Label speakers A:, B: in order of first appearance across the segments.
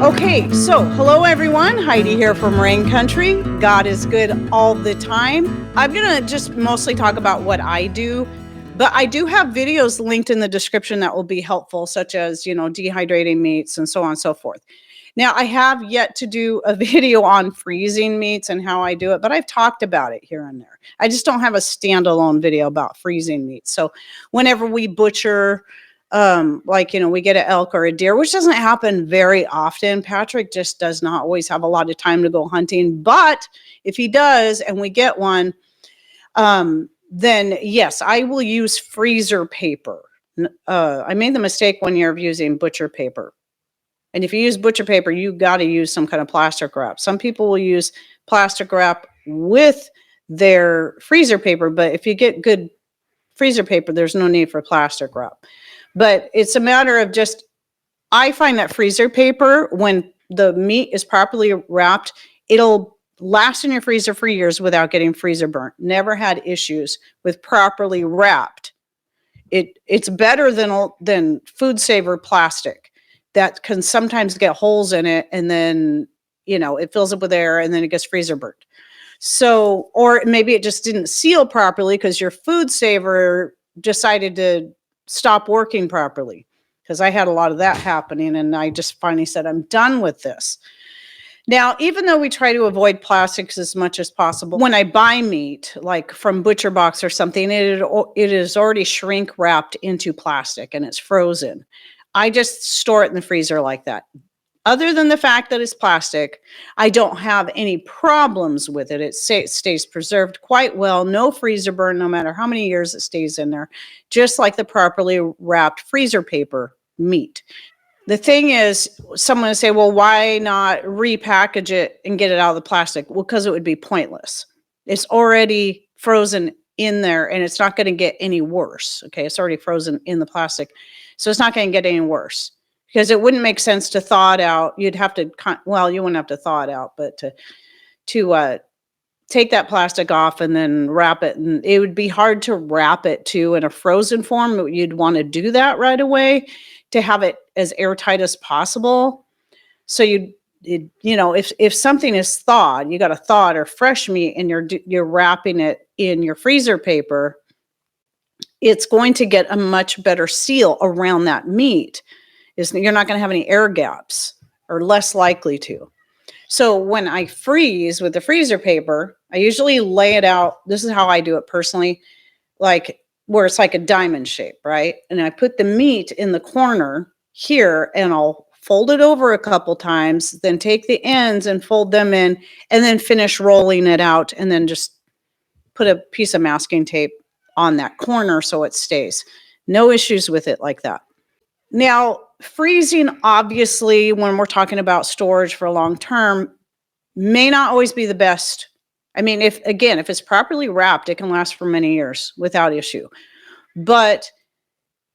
A: Okay, so hello everyone. Heidi here from Rain Country. God is good all the time. I'm going to just mostly talk about what I do, but I do have videos linked in the description that will be helpful, such as, dehydrating meats and so on and so forth. Now, I have yet to do a video on freezing meats and how I do it, but I've talked about it here and there. I just don't have a standalone video about freezing meats. So whenever we butcher, we get an elk or a deer, which doesn't happen very often. Patrick just does not always have a lot of time to go hunting, but if he does and we get one, then yes, I will use freezer paper. I made the mistake one year of using butcher paper. And if you use butcher paper, you got to use some kind of plastic wrap. Some people will use plastic wrap with their freezer paper, but if you get good freezer paper, there's no need for plastic wrap. But it's a matter of just, I find that freezer paper, when the meat is properly wrapped, it'll last in your freezer for years without getting freezer burnt. Never had issues with properly wrapped. It's better than food saver plastic that can sometimes get holes in it, and then it fills up with air and then it gets freezer burnt. So, or maybe it just didn't seal properly because your food saver decided to stop working properly, because I had a lot of that happening, and I just finally said, I'm done with this. Now, even though we try to avoid plastics as much as possible, when I buy meat, like from Butcher Box or something, it is already shrink wrapped into plastic and it's frozen. I just store it in the freezer like that. Other than the fact that it's plastic, I don't have any problems with it. It stays preserved quite well. No freezer burn, no matter how many years it stays in there, just like the properly wrapped freezer paper meat. The thing is, someone will say, well, why not repackage it and get it out of the plastic? Well, because it would be pointless. It's already frozen in there and it's not going to get any worse. Okay, it's already frozen in the plastic. So it's not going to get any worse. Because it wouldn't make sense to thaw it out. You'd have to, you wouldn't have to thaw it out, but to take that plastic off and then wrap it. And it would be hard to wrap it too in a frozen form. You'd want to do that right away to have it as airtight as possible. So if something is thawed, you got a thawed or fresh meat and you're wrapping it in your freezer paper, it's going to get a much better seal around that meat. You're not going to have any air gaps, or less likely to. So when I freeze with the freezer paper, I usually lay it out. This is how I do it personally, like where it's like a diamond shape, right? And I put the meat in the corner here and I'll fold it over a couple times, then take the ends and fold them in, and then finish rolling it out, and then just put a piece of masking tape on that corner so it stays. No issues with it like that. Now, freezing, obviously, when we're talking about storage for long term, may not always be the best. I mean, if it's properly wrapped, it can last for many years without issue. But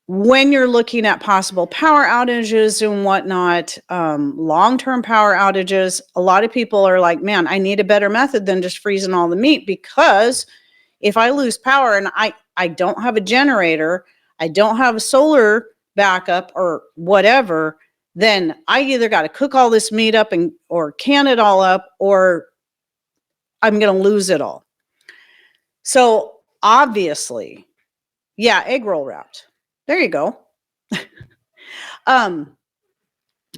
A: when you're looking at possible power outages and whatnot, long-term power outages, a lot of people are like, man, I need a better method than just freezing all the meat, because if I lose power and I don't have a generator, I don't have a solar backup or whatever, then I either got to cook all this meat up or can it all up, or I'm going to lose it all. So obviously, egg roll wrapped. There you go.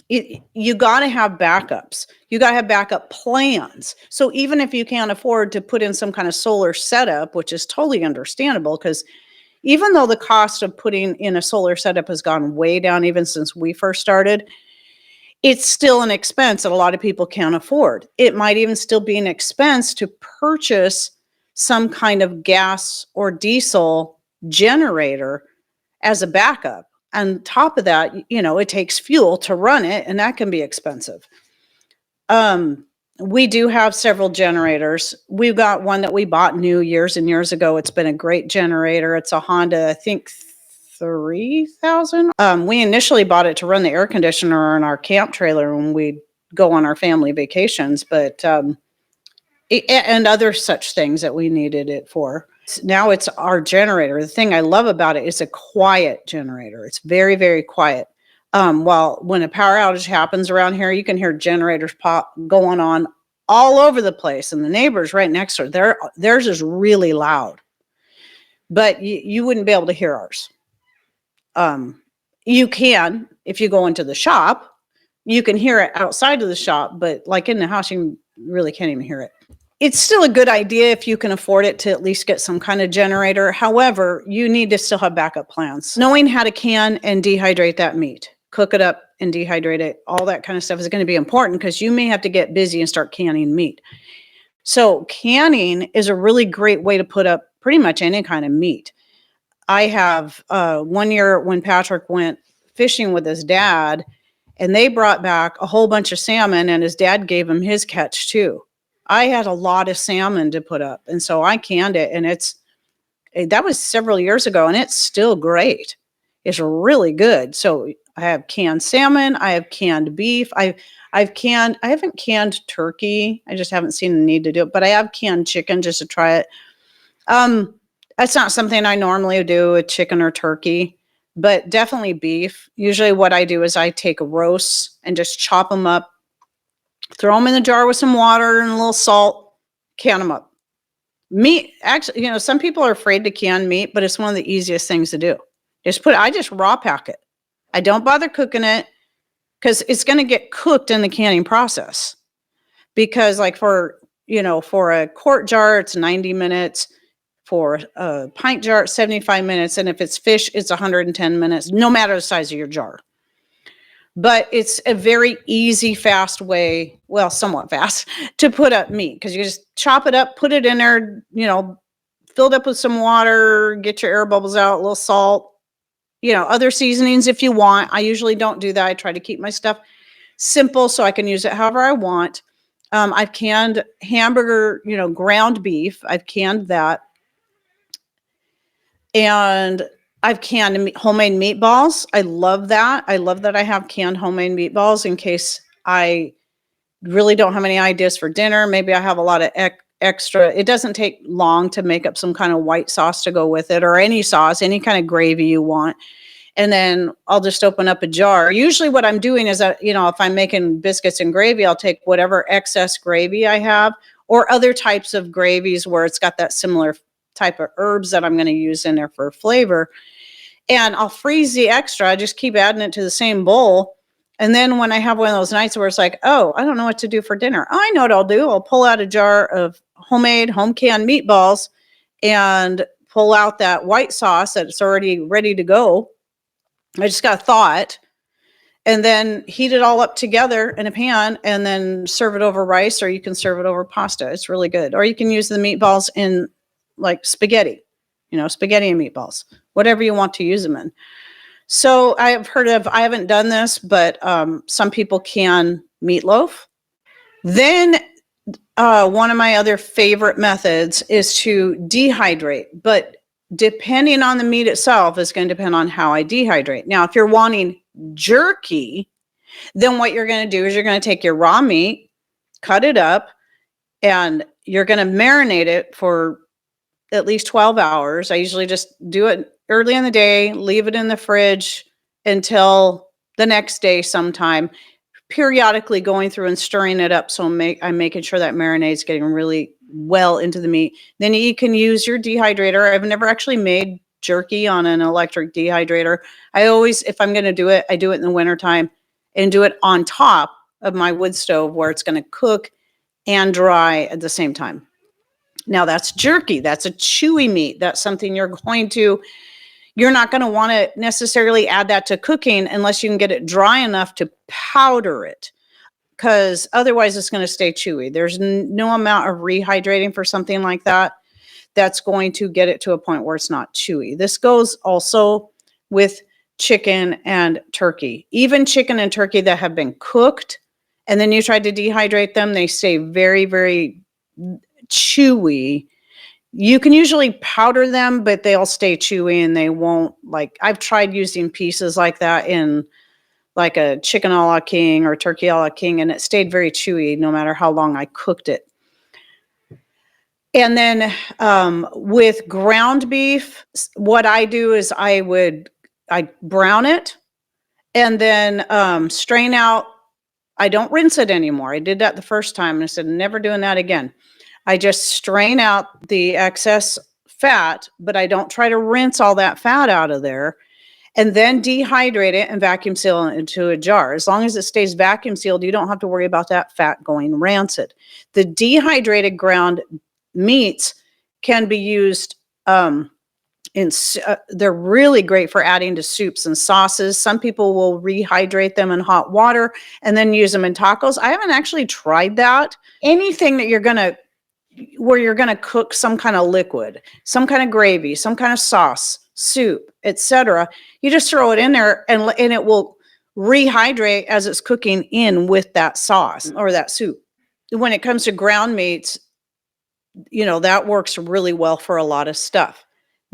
A: You got to have backups. You got to have backup plans. So even if you can't afford to put in some kind of solar setup, which is totally understandable, because even though the cost of putting in a solar setup has gone way down, even since we first started, it's still an expense that a lot of people can't afford. It might even still be an expense to purchase some kind of gas or diesel generator as a backup. On top of that, it takes fuel to run it, and that can be expensive. We do have several generators. We've got one that we bought new years and years ago. It's been a great generator. It's a Honda, I think 3000. We initially bought it to run the air conditioner in our camp trailer when we'd go on our family vacations, but and other such things that we needed it for. Now it's our generator. The thing I love about it is a quiet generator. It's very, very quiet. Well, when a power outage happens around here, you can hear generators going on all over the place, and the neighbors right next door, theirs is really loud, but you wouldn't be able to hear ours. You can, if you go into the shop, you can hear it outside of the shop, but like in the house, you really can't even hear it. It's still a good idea if you can afford it to at least get some kind of generator. However, you need to still have backup plans. Knowing how to can and dehydrate that meat, cook it up and dehydrate it, all that kind of stuff is going to be important because you may have to get busy and start canning meat. So canning is a really great way to put up pretty much any kind of meat. I have 1 year when Patrick went fishing with his dad, and they brought back a whole bunch of salmon, and his dad gave him his catch too. I had a lot of salmon to put up, and so I canned it, and that was several years ago, and it's still great. It's really good. So I have canned salmon, I have canned beef, I haven't canned turkey. I just haven't seen the need to do it, but I have canned chicken just to try it. That's not something I normally do with chicken or turkey, but definitely beef. Usually what I do is I take roasts and just chop them up, throw them in the jar with some water and a little salt, can them up. Meat, actually, some people are afraid to can meat, but it's one of the easiest things to do. I just raw pack it. I don't bother cooking it because it's going to get cooked in the canning process. Because like for a quart jar, it's 90 minutes. For a pint jar, it's 75 minutes. And if it's fish, it's 110 minutes, no matter the size of your jar. But it's a very easy, fast way, well, somewhat fast, to put up meat because you just chop it up, put it in there, filled up with some water, get your air bubbles out, a little salt, other seasonings if you want. I usually don't do that. I try to keep my stuff simple so I can use it however I want. I've canned hamburger, ground beef. I've canned that. And I've canned homemade meatballs. I love that. I love that I have canned homemade meatballs in case I really don't have any ideas for dinner. Maybe I have a lot of extra. It doesn't take long to make up some kind of white sauce to go with it, or any sauce, any kind of gravy you want. And then I'll just open up a jar. Usually what I'm doing is that, if I'm making biscuits and gravy, I'll take whatever excess gravy I have or other types of gravies where it's got that similar type of herbs that I'm going to use in there for flavor. And I'll freeze the extra. I just keep adding it to the same bowl. And then when I have one of those nights where it's like, oh, I don't know what to do for dinner. I know what I'll do. I'll pull out a jar of homemade home canned meatballs and pull out that white sauce that's already ready to go. I just got to thaw it and then heat it all up together in a pan and then serve it over rice, or you can serve it over pasta. It's really good. Or you can use the meatballs in like spaghetti, spaghetti and meatballs, whatever you want to use them in. So I haven't done this, but some people can meatloaf. Then one of my other favorite methods is to dehydrate, but depending on the meat itself is going to depend on how I dehydrate. Now, if you're wanting jerky, then what you're going to do is you're going to take your raw meat, cut it up, and you're going to marinate it for at least 12 hours. I usually just do it early in the day, leave it in the fridge until the next day sometime, periodically going through and stirring it up. So I'm making sure that marinade is getting really well into the meat. Then you can use your dehydrator. I've never actually made jerky on an electric dehydrator. I always, if I'm going to do it, I do it in the wintertime and do it on top of my wood stove where it's going to cook and dry at the same time. Now that's jerky. That's a chewy meat. That's something you're not going to want to necessarily add that to cooking unless you can get it dry enough to powder it, because otherwise it's going to stay chewy. There's no amount of rehydrating for something like that that's going to get it to a point where it's not chewy. This goes also with chicken and turkey. Even chicken and turkey that have been cooked and then you try to dehydrate them, they stay very, very chewy. You can usually powder them, but they'll stay chewy and they won't, like, I've tried using pieces like that in like a chicken a la king or turkey a la king, and it stayed very chewy no matter how long I cooked it. And then with ground beef, what I do is I brown it And then strain out. I don't rinse it anymore. I did that the first time and I said, never doing that again. I just strain out the excess fat, but I don't try to rinse all that fat out of there, and then dehydrate it and vacuum seal it into a jar. As long as it stays vacuum sealed, you don't have to worry about that fat going rancid. The dehydrated ground meats can be used they're really great for adding to soups and sauces. Some people will rehydrate them in hot water and then use them in tacos. I haven't actually tried that. Anything that you're going to cook some kind of liquid, some kind of gravy, some kind of sauce, soup, etc., you just throw it in there and it will rehydrate as it's cooking in with that sauce or that soup. When it comes to ground meats, that works really well for a lot of stuff.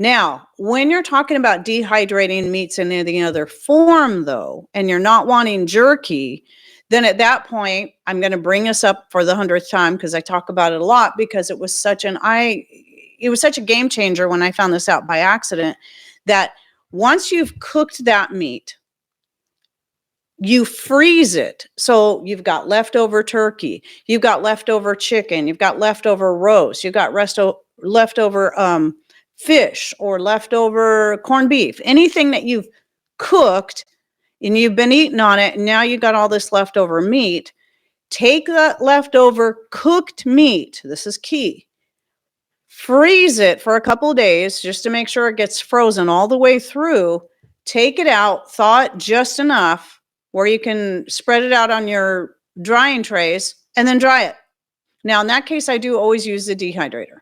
A: Now, when you're talking about dehydrating meats in any other form, though, and you're not wanting jerky, then at that point, I'm going to bring us up for the 100th time because I talk about it a lot, because it was such a game changer when I found this out by accident, that once you've cooked that meat, you freeze it. So you've got leftover turkey, you've got leftover chicken, you've got leftover roast, you've got leftover fish or leftover corned beef, anything that you've cooked and you've been eating on it, and now you got all this leftover meat. Take that leftover cooked meat, this is key, freeze it for a couple of days just to make sure it gets frozen all the way through. Take it out, thaw it just enough where you can spread it out on your drying trays, and then dry it. Now, in that case, I do always use the dehydrator.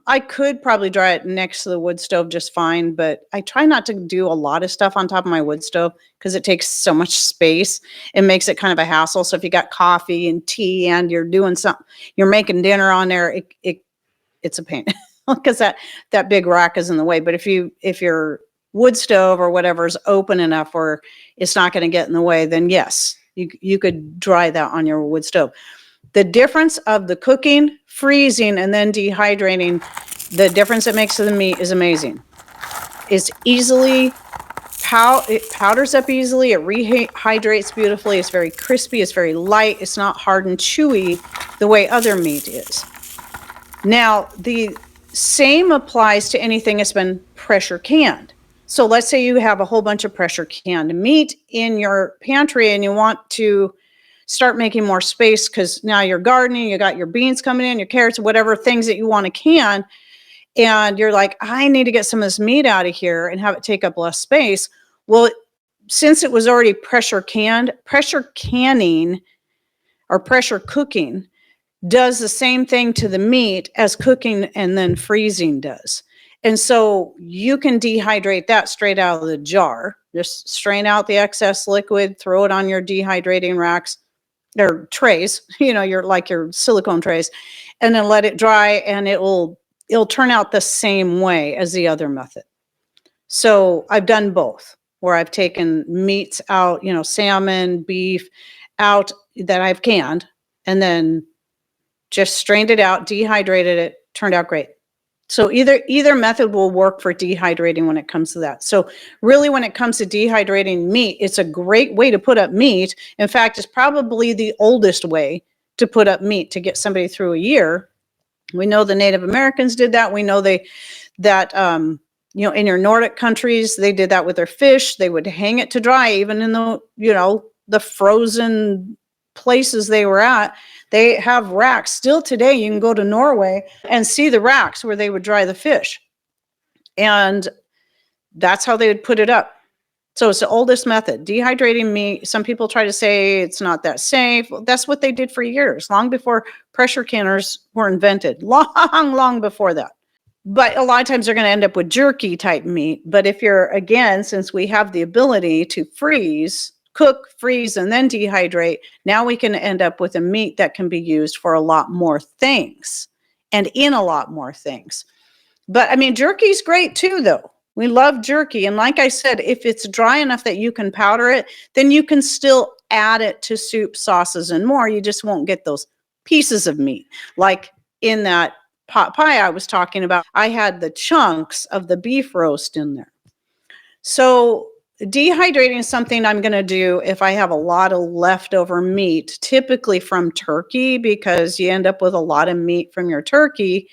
A: I could probably dry it next to the wood stove just fine, but I try not to do a lot of stuff on top of my wood stove because it takes so much space. It makes it kind of a hassle. So if you got coffee and tea and you're doing something, you're making dinner on there, it's a pain because that big rack is in the way. But if your wood stove or whatever is open enough where it's not going to get in the way, then yes, you could dry that on your wood stove. The difference of the cooking, freezing, and then dehydrating, the difference it makes to the meat is amazing. It's it powders up easily, it rehydrates beautifully, it's very crispy, it's very light, it's not hard and chewy the way other meat is. Now, the same applies to anything that's been pressure canned. So let's say you have a whole bunch of pressure canned meat in your pantry and you want to start making more space because now you're gardening, you got your beans coming in, your carrots, whatever things that you want to can, and you're like, I need to get some of this meat out of here and have it take up less space. Well, since it was already pressure canning or pressure cooking does the same thing to the meat as cooking and then freezing does. And so you can dehydrate that straight out of the jar. Just strain out the excess liquid, throw it on your dehydrating racks or trays, your silicone trays, and then let it dry, and it'll turn out the same way as the other method. So I've done both, where I've taken meats out, salmon, beef out that I've canned, and then just strained it out, dehydrated it, turned out great. So either method will work for dehydrating when it comes to that. So really, when it comes to dehydrating meat, it's a great way to put up meat. In fact, it's probably the oldest way to put up meat to get somebody through a year. We know the Native Americans did that. We know in your Nordic countries, they did that with their fish. They would hang it to dry, even in the frozen places they were at. They have racks. Still today, you can go to Norway and see the racks where they would dry the fish. And that's how they would put it up. So it's the oldest method. Dehydrating meat, some people try to say it's not that safe. Well, that's what they did for years, long before pressure canners were invented, long before that. But a lot of times they're going to end up with jerky type meat. But if since we have the ability to cook, freeze, and then dehydrate, now we can end up with a meat that can be used for a lot more things and in a lot more things. But jerky's great too, though. We love jerky. And like I said, if it's dry enough that you can powder it, then you can still add it to soup, sauces, and more. You just won't get those pieces of meat. Like in that pot pie I was talking about, I had the chunks of the beef roast in there. So dehydrating is something I'm going to do if I have a lot of leftover meat, typically from turkey, because you end up with a lot of meat from your turkey.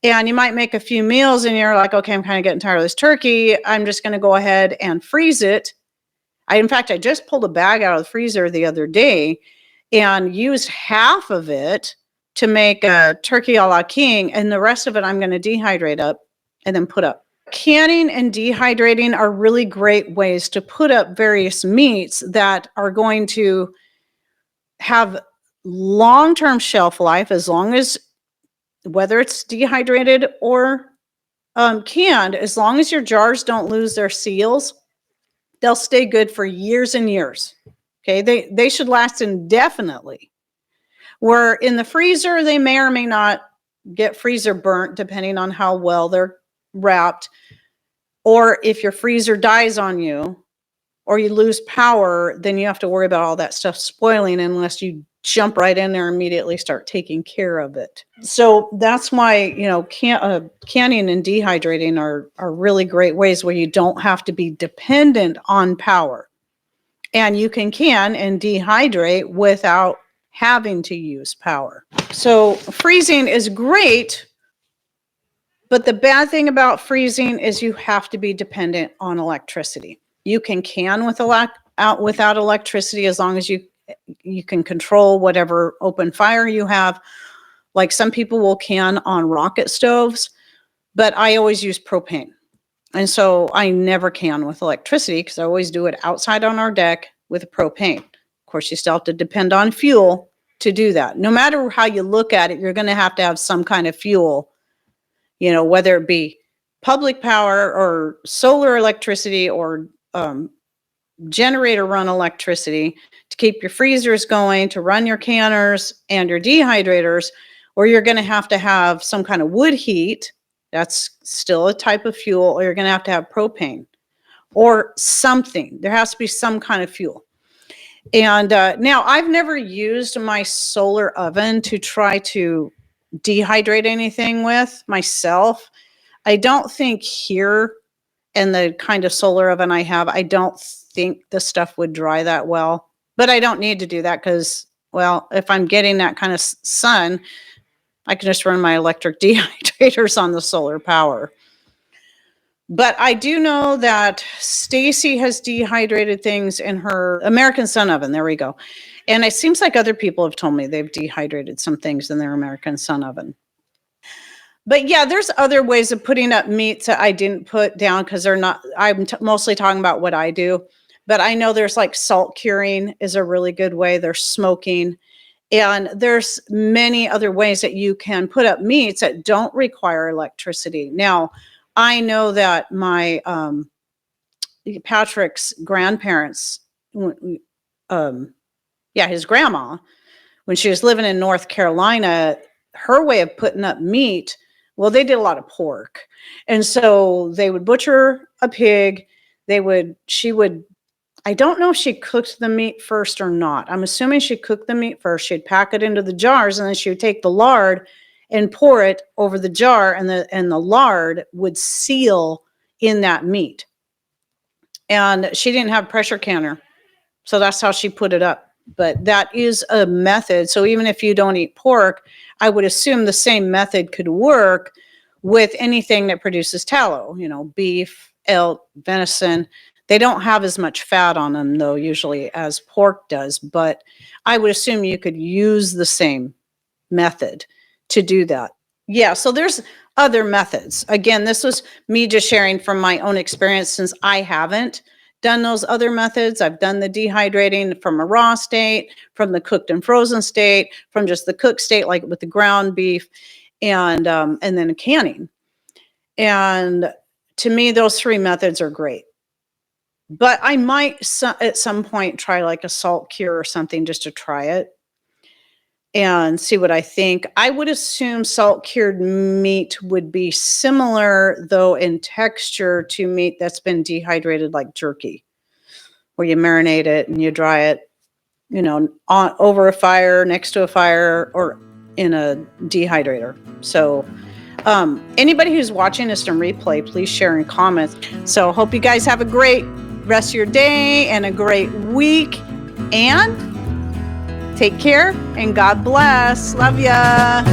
A: And you might make a few meals and you're like, okay, I'm kind of getting tired of this turkey. I'm just going to go ahead and freeze it. In fact, I just pulled a bag out of the freezer the other day and used half of it to make a turkey a la king. And the rest of it, I'm going to dehydrate up and then put up. Canning and dehydrating are really great ways to put up various meats that are going to have long-term shelf life, as long as, whether it's dehydrated or canned, as long as your jars don't lose their seals, they'll stay good for years and years. Okay, they should last indefinitely. Where in the freezer, they may or may not get freezer burnt, depending on how well they're wrapped. Or if your freezer dies on you or you lose power, then you have to worry about all that stuff spoiling unless you jump right in there and immediately start taking care of it. So that's why, canning and dehydrating are really great ways where you don't have to be dependent on power. And you can and dehydrate without having to use power. So freezing is great, but the bad thing about freezing is you have to be dependent on electricity. You can without electricity as long as you can control whatever open fire you have. Like some people will can on rocket stoves, but I always use propane. And so I never can with electricity because I always do it outside on our deck with propane. Of course, you still have to depend on fuel to do that. No matter how you look at it, you're going to have some kind of fuel, whether it be public power or solar electricity or generator run electricity to keep your freezers going, to run your canners and your dehydrators, or you're going to have some kind of wood heat. That's still a type of fuel, or you're going to have propane or something. There has to be some kind of fuel. And now I've never used my solar oven to try to dehydrate anything with myself. I don't think here in the kind of solar oven I have, I don't think the stuff would dry that well. But I don't need to do that because, well, if I'm getting that kind of sun, I can just run my electric dehydrators on the solar power. But I do know that Stacy has dehydrated things in her American Sun oven. There we go. And it seems like other people have told me they've dehydrated some things in their American Sun oven. But yeah, there's other ways of putting up meats that I didn't put down because they're not, I'm mostly talking about what I do. But I know there's like salt curing is a really good way. There's smoking. And there's many other ways that you can put up meats that don't require electricity. Now, I know that my Patrick's grandparents, his grandma, when she was living in North Carolina, her way of putting up meat, well, they did a lot of pork. And so they would butcher a pig. She would, I don't know if she cooked the meat first or not. I'm assuming she cooked the meat first. She'd pack it into the jars, and then she would take the lard and pour it over the jar, and the lard would seal in that meat. And she didn't have a pressure canner, so that's how she put it up. But that is a method. So even if you don't eat pork, I would assume the same method could work with anything that produces tallow, beef, elk, venison. They don't have as much fat on them, though, usually as pork does. But I would assume you could use the same method to do that. Yeah, so there's other methods. Again, this was me just sharing from my own experience since I haven't done those other methods. I've done the dehydrating from a raw state, from the cooked and frozen state, from just the cooked state, like with the ground beef, and then canning. And to me, those three methods are great. But I might at some point try like a salt cure or something just to try it and see what I think. I would assume salt cured meat would be similar, though, in texture to meat that's been dehydrated like jerky, where you marinate it and you dry it, over a fire, next to a fire, or in a dehydrator. So anybody who's watching this on replay, please share in comments. So hope you guys have a great rest of your day and a great week. And take care and God bless. Love ya.